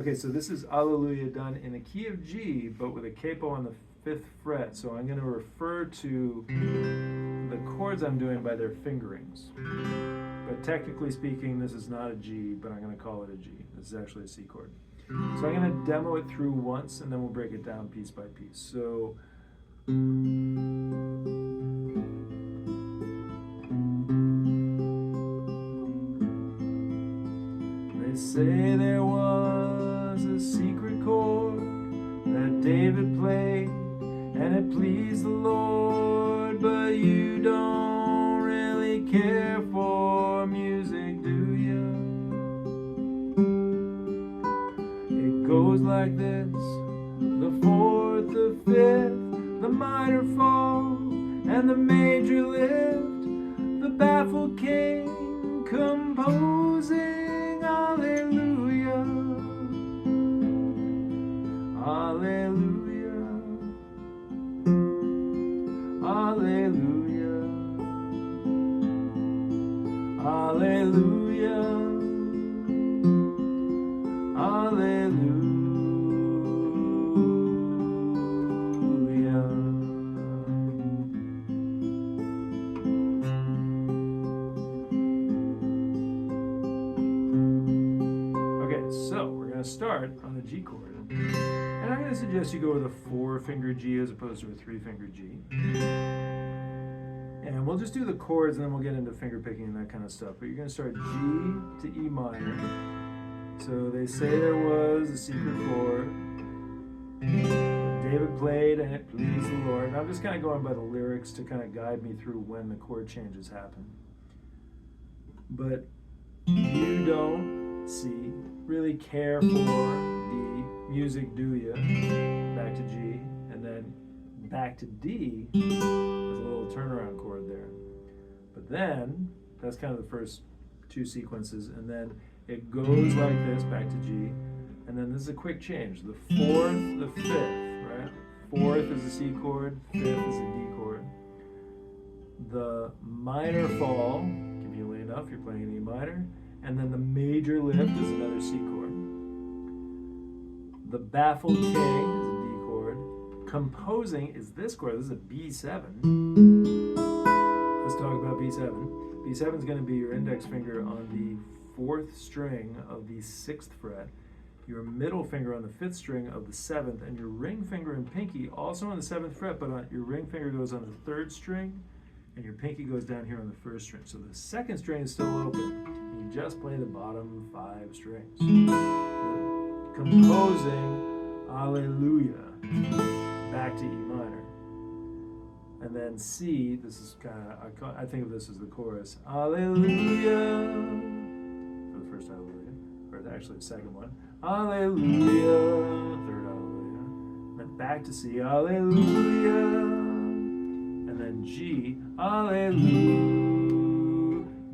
Okay, so this is Hallelujah done in the key of G, but with a capo on the 5th fret. So I'm going to refer to the chords I'm doing by their fingerings. But technically speaking, this is not a G, but I'm going to call it a G. This is actually a C chord. So I'm going to demo it through once, and then we'll break it down piece by piece. So they say there was a secret chord that David played, and it pleased the Lord, but you don't really care for music, do you? It goes like this: the 4th, the 5th, the minor fall, and the major lift, the baffled king composing Hallelujah, Hallelujah, Hallelujah, Hallelujah, Hallelujah. Okay, so we're going to start on the G chord. And I'm going to suggest you go with a 4-finger G as opposed to a 3-finger G. And we'll just do the chords, and then we'll get into finger picking and that kind of stuff. But you're going to start G to E minor. So they say there was a secret chord that David played, and it pleased the Lord. And I'm just kind of going by the lyrics to kind of guide me through when the chord changes happen. But you don't really care for the music, do you? Back to G, and then back to D. There's a little turnaround chord there. But then, that's kind of the first 2 sequences, and then it goes like this, back to G, and then this is a quick change. The 4th, the 5th, right? 4th is a C chord, 5th is a D chord. The minor fall, conveniently enough, you're playing an E minor, and then the major lift is another C chord. The baffled king is a D chord. Composing is this chord. This is a B7. Let's talk about B7. B7 is going to be your index finger on the 4th string of the 6th fret, your middle finger on the 5th string of the 7th, and your ring finger and pinky also on the 7th fret, but your ring finger goes on the 3rd string, and your pinky goes down here on the 1st string. So the 2nd string is still open. You just play the bottom 5 strings. Composing Hallelujah, back to E minor. And then C, this is kind of, I think of this as the chorus. Hallelujah, for the first Hallelujah, or actually the second one. Hallelujah, 3rd Hallelujah. Then back to C, Hallelujah. And then G, Hallelujah,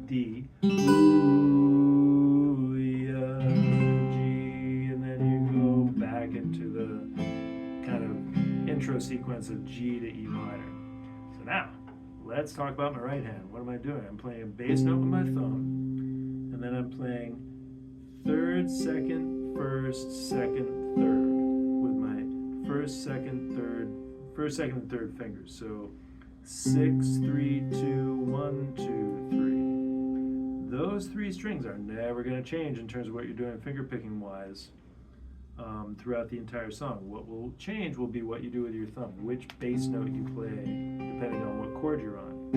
D, Hallelujah, G, and then you go back into the kind of intro sequence of G to E minor. So now, let's talk about my right hand. What am I doing? I'm playing a bass note with my thumb, and then I'm playing 3rd, 2nd, 1st, 2nd, 3rd with my 1st, 2nd, 3rd, 1st, 2nd, and 3rd fingers. So 6, 3, 2, 1, 2, 3. Those 3 strings are never going to change in terms of what you're doing finger picking wise throughout the entire song. What will change will be what you do with your thumb, which bass note you play, depending on what chord you're on.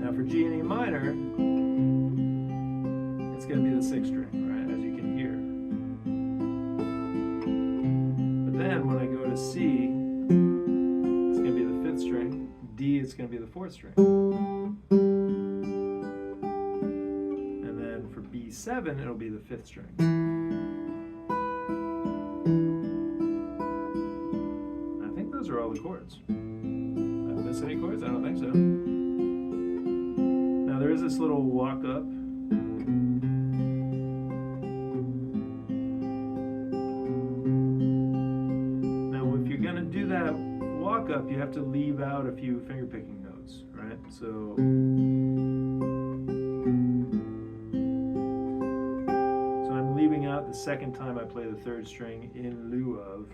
Now for G and E minor, it's going to be the 6th string, right, as you can hear. But then when I go to C, it's going to be the 5th string. D, it's going to be the 4th string. And then for B7, it'll be the 5th string. I think those are all the chords. Did I miss any chords? I don't think so. Now there is this little walk up. Up, you have to leave out a few finger picking notes, right? So I'm leaving the second time I play the third string in lieu of